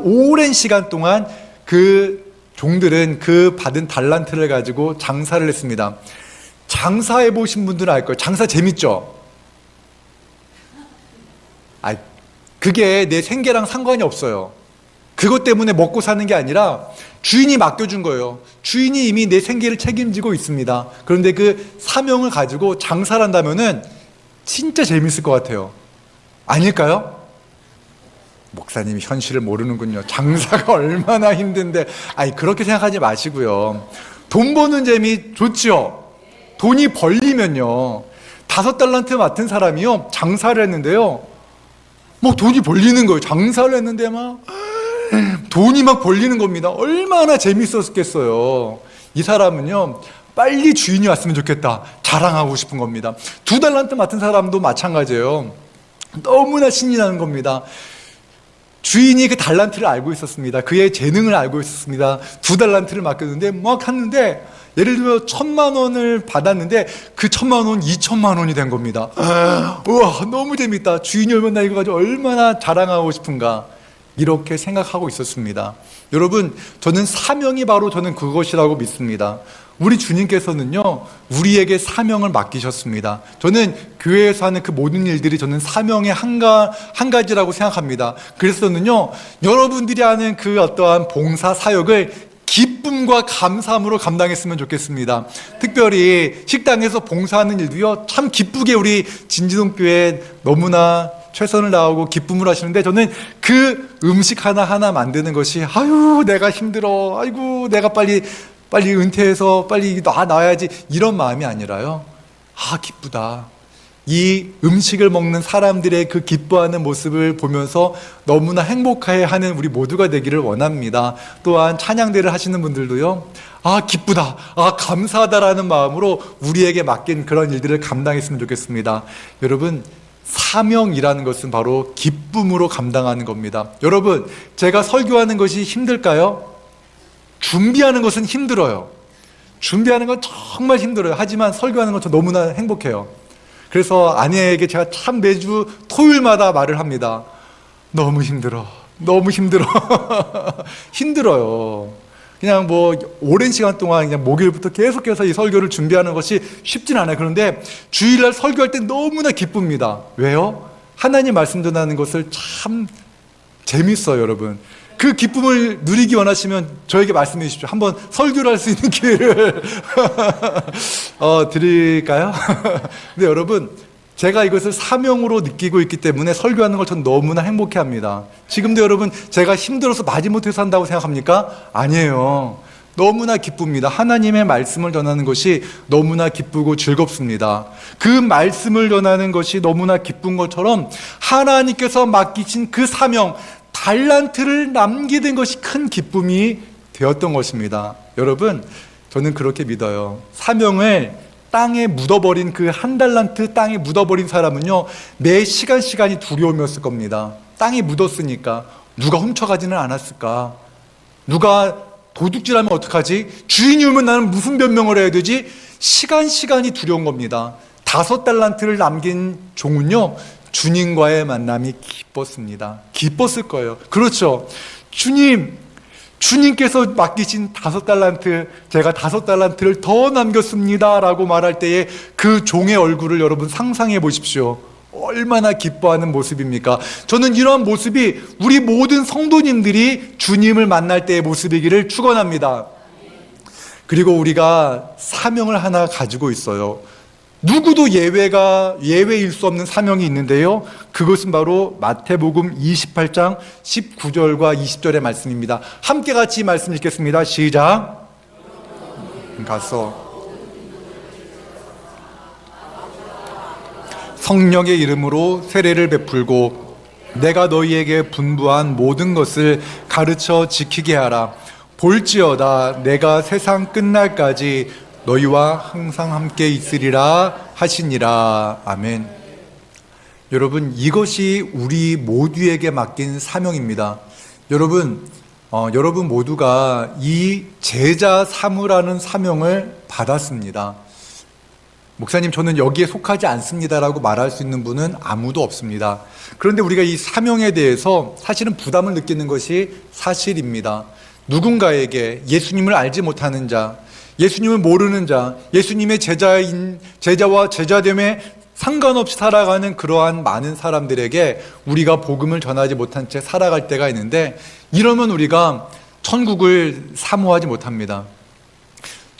오랜 시간 동안 그 종들은 그 받은 달란트를 가지고 장사를 했습니다. 장사해 보신 분들은 알 거예요. 장사 재밌죠? 그게 내 생계랑 상관이 없어요. 그것 때문에 먹고 사는 게 아니라 주인이 맡겨준 거예요. 주인이 이미 내 생계를 책임지고 있습니다. 그런데 그 사명을 가지고 장사를 한다면은 진짜 재밌을 것 같아요. 아닐까요? 목사님이 현실을 모르는군요. 장사가 얼마나 힘든데. 그렇게 생각하지 마시고요. 돈 버는 재미 좋죠? 돈이 벌리면요. 5달란트 맡은 사람이요. 장사를 했는데요. 돈이 벌리는 거예요. 장사를 했는데 돈이 막 벌리는 겁니다. 얼마나 재밌었겠어요. 이 사람은요, 빨리 주인이 왔으면 좋겠다. 자랑하고 싶은 겁니다. 2달란트 맡은 사람도 마찬가지예요. 너무나 신이 나는 겁니다. 주인이 그 달란트를 알고 있었습니다. 그의 재능을 알고 있었습니다. 2달란트를 맡겼는데 막 했는데, 예를 들면 1,000만 원을 받았는데 그 1,000만 원 2,000만 원이 된 겁니다. 우와, 너무 재밌다. 주인이 오면 나 이거 가지고 얼마나 자랑하고 싶은가. 이렇게 생각하고 있었습니다. 여러분, 저는 사명이 바로 저는 그것이라고 믿습니다. 우리 주님께서는요, 우리에게 사명을 맡기셨습니다. 저는 교회에서 하는 그 모든 일들이 저는 사명의 한 가지라고 생각합니다. 그래서는요, 여러분들이 하는 그 어떠한 봉사 사역을 기쁨과 감사함으로 감당했으면 좋겠습니다. 특별히 식당에서 봉사하는 일도요, 참 기쁘게 우리 진지동교회 너무나 최선을 다하고 기쁨을 하시는데, 저는 그 음식 하나하나 만드는 것이 내가 힘들어, 아이고 내가 빨리 은퇴해서 빨리 나와야지, 이런 마음이 아니라요, 기쁘다. 이 음식을 먹는 사람들의 그 기뻐하는 모습을 보면서 너무나 행복해하는 우리 모두가 되기를 원합니다. 또한 찬양대를 하시는 분들도요, 기쁘다, 감사하다라는 마음으로 우리에게 맡긴 그런 일들을 감당했으면 좋겠습니다. 여러분, 사명이라는 것은 바로 기쁨으로 감당하는 겁니다. 여러분, 제가 설교하는 것이 힘들까요? 준비하는 것은 힘들어요. 준비하는 건 정말 힘들어요. 하지만 설교하는 건 저 너무나 행복해요. 그래서 아내에게 제가 참 매주 토요일마다 말을 합니다. 너무 힘들어. 힘들어요. 그냥 오랜 시간 동안 그냥 목요일부터 계속해서 이 설교를 준비하는 것이 쉽진 않아요. 그런데 주일날 설교할 때 너무나 기쁩니다. 왜요? 하나님 말씀 전하는 것을 참 재밌어요, 여러분. 그 기쁨을 누리기 원하시면 저에게 말씀해 주십시오. 한번 설교를 할 수 있는 기회를 드릴까요? 근데 여러분, 제가 이것을 사명으로 느끼고 있기 때문에 설교하는 걸 전 너무나 행복해합니다. 지금도 여러분, 제가 힘들어서 마지못해서 한다고 생각합니까? 아니에요. 너무나 기쁩니다. 하나님의 말씀을 전하는 것이 너무나 기쁘고 즐겁습니다. 그 말씀을 전하는 것이 너무나 기쁜 것처럼 하나님께서 맡기신 그 사명, 달란트를 남기는 것이 큰 기쁨이 되었던 것입니다. 여러분, 저는 그렇게 믿어요. 사명을 땅에 묻어버린 그 한 달란트 땅에 묻어버린 사람은요, 매 시간이 두려움이었을 겁니다. 땅에 묻었으니까 누가 훔쳐가지는 않았을까? 누가 도둑질하면 어떡하지? 주인이 오면 나는 무슨 변명을 해야 되지? 시간이 두려운 겁니다. 5달란트를 남긴 종은요, 주님과의 만남이 기뻤습니다. 기뻤을 거예요. 그렇죠. 주님께서 맡기신 5달란트, 제가 5달란트를 더 남겼습니다 라고 말할 때에 그 종의 얼굴을 여러분 상상해 보십시오. 얼마나 기뻐하는 모습입니까? 저는 이러한 모습이 우리 모든 성도님들이 주님을 만날 때의 모습이기를 축원합니다. 그리고 우리가 사명을 하나 가지고 있어요. 누구도 예외일 수 없는 사명이 있는데요, 그것은 바로 마태복음 28장 19절과 20절의 말씀입니다. 함께 같이 말씀 읽겠습니다. 시작. 가서 성령의 이름으로 세례를 베풀고 내가 너희에게 분부한 모든 것을 가르쳐 지키게 하라. 볼지어다 내가 세상 끝날까지 너희와 항상 함께 있으리라 하시니라. 아멘. 여러분, 이것이 우리 모두에게 맡긴 사명입니다. 여러분 모두가 이 제자 삼으라는 사명을 받았습니다. 목사님, 저는 여기에 속하지 않습니다라고 말할 수 있는 분은 아무도 없습니다. 그런데 우리가 이 사명에 대해서 사실은 부담을 느끼는 것이 사실입니다. 누군가에게 예수님을 알지 못하는 자, 예수님을 모르는 자, 예수님의 제자와 제자됨에 상관없이 살아가는 그러한 많은 사람들에게 우리가 복음을 전하지 못한 채 살아갈 때가 있는데, 이러면 우리가 천국을 사모하지 못합니다.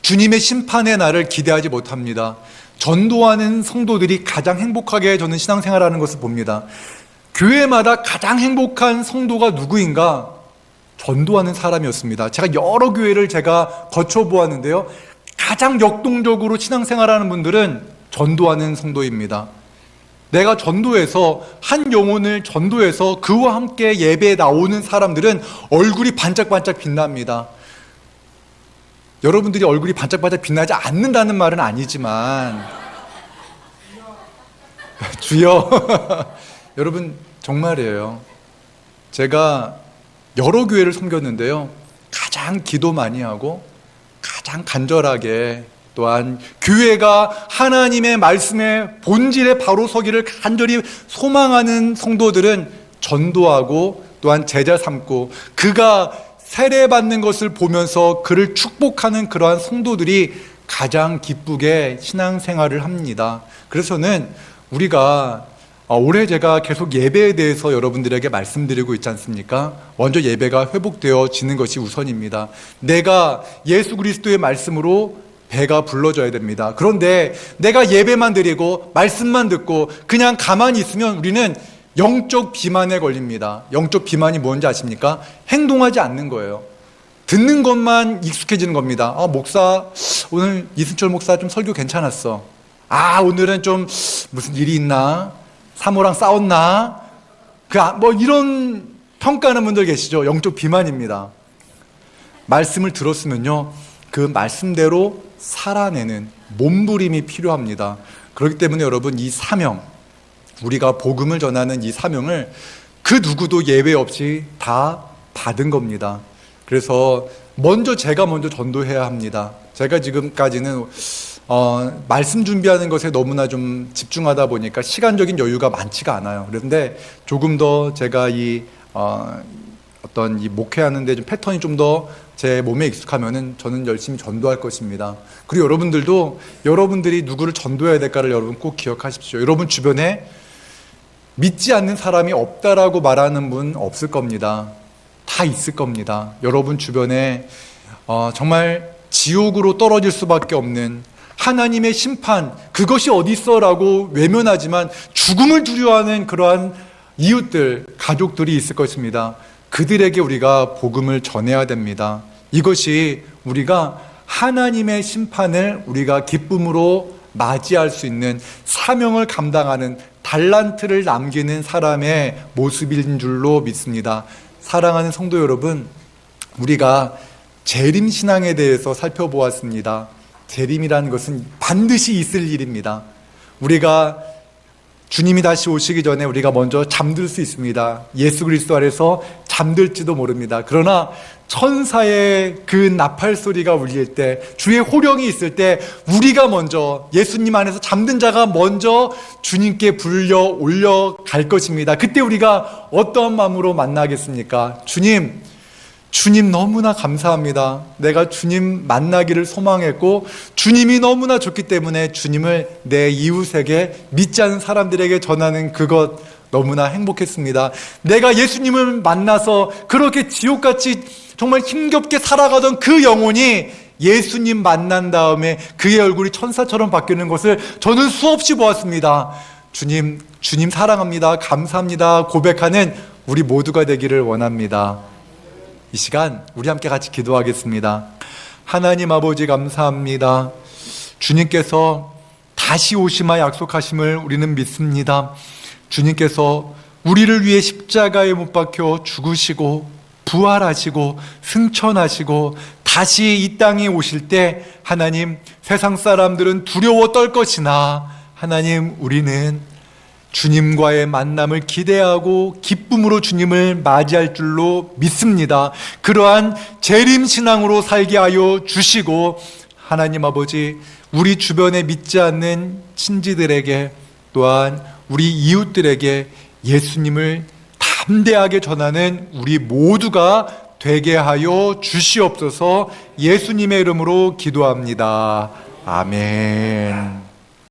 주님의 심판의 날을 기대하지 못합니다. 전도하는 성도들이 가장 행복하게 저는 신앙생활하는 것을 봅니다. 교회마다 가장 행복한 성도가 누구인가? 전도하는 사람이었습니다. 제가 여러 교회를 거쳐보았는데요, 가장 역동적으로 신앙생활하는 분들은 전도하는 성도입니다. 내가 전도해서 한 영혼을 전도해서 그와 함께 예배에 나오는 사람들은 얼굴이 반짝반짝 빛납니다. 여러분들이 얼굴이 반짝반짝 빛나지 않는다는 말은 아니지만 주여 여러분, 정말이에요. 제가 여러 교회를 섬겼는데요, 가장 기도 많이 하고 가장 간절하게, 또한 교회가 하나님의 말씀의 본질에 바로 서기를 간절히 소망하는 성도들은 전도하고 또한 제자 삼고 그가 세례받는 것을 보면서 그를 축복하는 그러한 성도들이 가장 기쁘게 신앙생활을 합니다. 그래서는 우리가 올해 제가 계속 예배에 대해서 여러분들에게 말씀드리고 있지 않습니까? 먼저 예배가 회복되어지는 것이 우선입니다. 내가 예수 그리스도의 말씀으로 배가 불러져야 됩니다. 그런데 내가 예배만 드리고 말씀만 듣고 그냥 가만히 있으면 우리는 영적 비만에 걸립니다. 영적 비만이 뭔지 아십니까? 행동하지 않는 거예요. 듣는 것만 익숙해지는 겁니다. 목사, 오늘 이승철 목사 좀 설교 괜찮았어. 오늘은 좀 무슨 일이 있나? 사모랑 싸웠나? 이런 평가하는 분들 계시죠? 영적 비만입니다. 말씀을 들었으면요, 그 말씀대로 살아내는 몸부림이 필요합니다. 그렇기 때문에 여러분, 이 사명, 우리가 복음을 전하는 이 사명을 그 누구도 예외 없이 다 받은 겁니다. 그래서 제가 먼저 전도해야 합니다. 제가 지금까지는 말씀 준비하는 것에 너무나 좀 집중하다 보니까 시간적인 여유가 많지가 않아요. 그런데 조금 더 제가 이 목회하는데 좀 패턴이 좀 더 제 몸에 익숙하면은 저는 열심히 전도할 것입니다. 그리고 여러분들이 누구를 전도해야 될까를 여러분 꼭 기억하십시오. 여러분 주변에 믿지 않는 사람이 없다라고 말하는 분 없을 겁니다. 다 있을 겁니다. 여러분 주변에 정말 지옥으로 떨어질 수밖에 없는 하나님의 심판, 그것이 어디 있어라고 외면하지만 죽음을 두려워하는 그러한 이웃들, 가족들이 있을 것입니다. 그들에게 우리가 복음을 전해야 됩니다. 이것이 우리가 하나님의 심판을 우리가 기쁨으로 맞이할 수 있는 사명을 감당하는 달란트를 남기는 사람의 모습인 줄로 믿습니다. 사랑하는 성도 여러분, 우리가 재림신앙에 대해서 살펴보았습니다. 재림이라는 것은 반드시 있을 일입니다. 우리가 주님이 다시 오시기 전에 우리가 먼저 잠들 수 있습니다. 예수 그리스도 아래서 잠들지도 모릅니다. 그러나 천사의 그 나팔 소리가 울릴 때, 주의 호령이 있을 때 우리가 먼저, 예수님 안에서 잠든 자가 먼저 주님께 불려 올려갈 것입니다. 그때 우리가 어떠한 마음으로 만나겠습니까? 주님 너무나 감사합니다. 내가 주님 만나기를 소망했고 주님이 너무나 좋기 때문에 주님을 내 이웃에게, 믿지 않는 사람들에게 전하는 그것 너무나 행복했습니다. 내가 예수님을 만나서 그렇게 지옥같이 정말 힘겹게 살아가던 그 영혼이 예수님 만난 다음에 그의 얼굴이 천사처럼 바뀌는 것을 저는 수없이 보았습니다. 주님 사랑합니다. 감사합니다. 고백하는 우리 모두가 되기를 원합니다. 이 시간 우리 함께 같이 기도하겠습니다. 하나님 아버지 감사합니다. 주님께서 다시 오시마 약속하심을 우리는 믿습니다. 주님께서 우리를 위해 십자가에 못 박혀 죽으시고 부활하시고 승천하시고 다시 이 땅에 오실 때 하나님, 세상 사람들은 두려워 떨 것이나 하나님, 우리는 주님과의 만남을 기대하고 기쁨으로 주님을 맞이할 줄로 믿습니다. 그러한 재림신앙으로 살게 하여 주시고, 하나님 아버지, 우리 주변에 믿지 않는 친지들에게 또한 우리 이웃들에게 예수님을 담대하게 전하는 우리 모두가 되게 하여 주시옵소서. 예수님의 이름으로 기도합니다. 아멘.